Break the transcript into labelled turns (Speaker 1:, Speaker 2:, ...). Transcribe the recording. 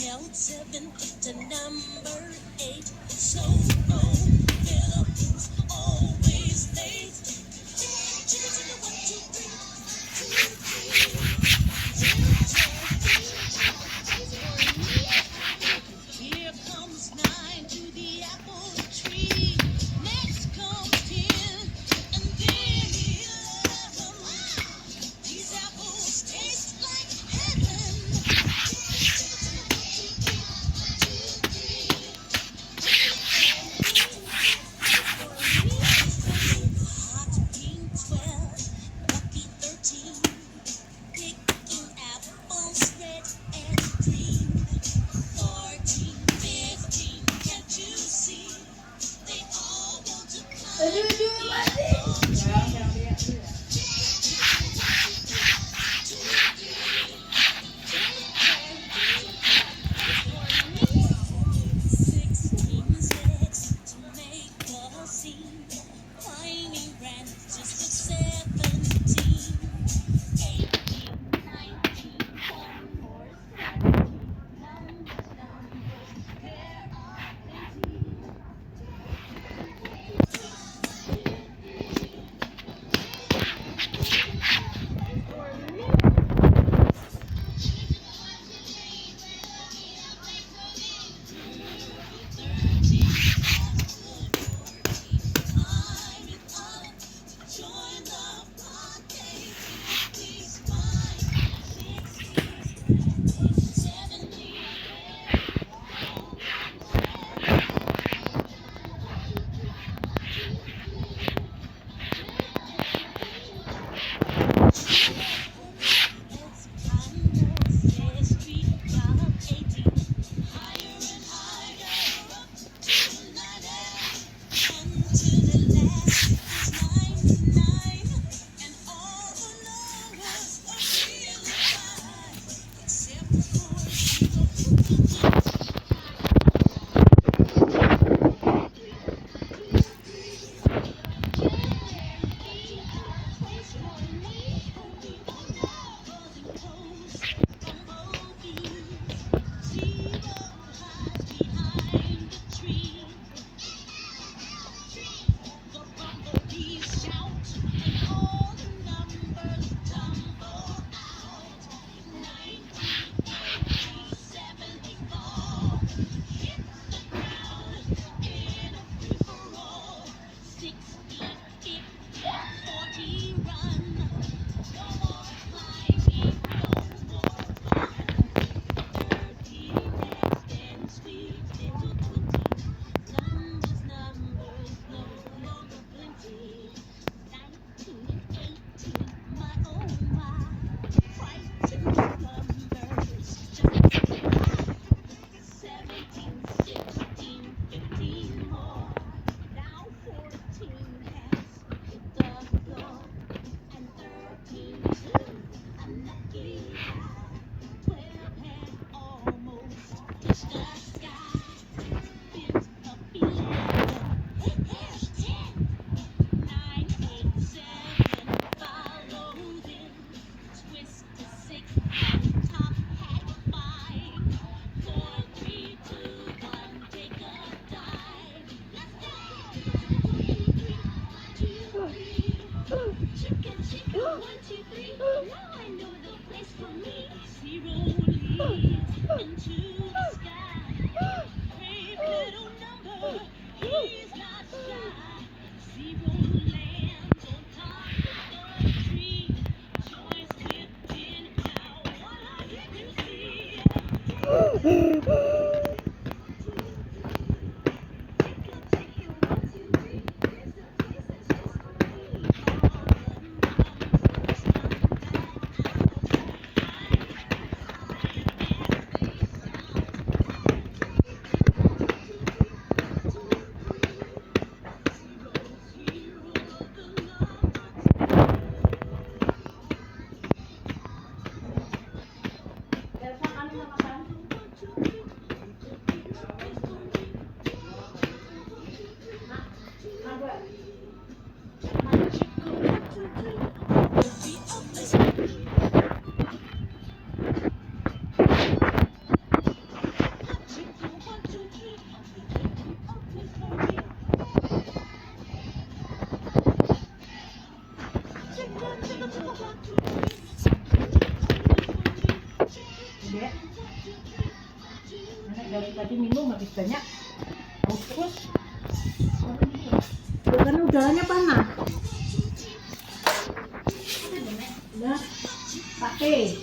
Speaker 1: Held seven to number eight. So oh, Philippines always late. Chicken, chicken, 1, 2, 3. Here comes 9 to the apple tree. Next comes 10, and then 11. These apples taste like heaven. Hot pink 12, lucky 13. Picking apples red and green. 14, 15, can't you see? They all want to climb the apple tree. 16 sex to make a scene. Climbing branches of 17. 18, 19, one more 20. Numbers, there are plenty. Join the party. 70. Let's climb the street job 18. Higher and higher up to 90. And to the last is 99. And all the numbers are really fine. Except for 0. Chicken, chicken, 1, 2, 3. Now I know the place for me. 0 leads into the sky. Brave little number, he's not shy. 0 lands on top of the tree. Joins with 10. Now what I get to see. Chicken, chicken, 1, 2, 3. There's a place that's just for me.
Speaker 2: Dek, anak dari tadi minum habis banyak. Haus terus. Karena udaranya panas. Udah, pakai.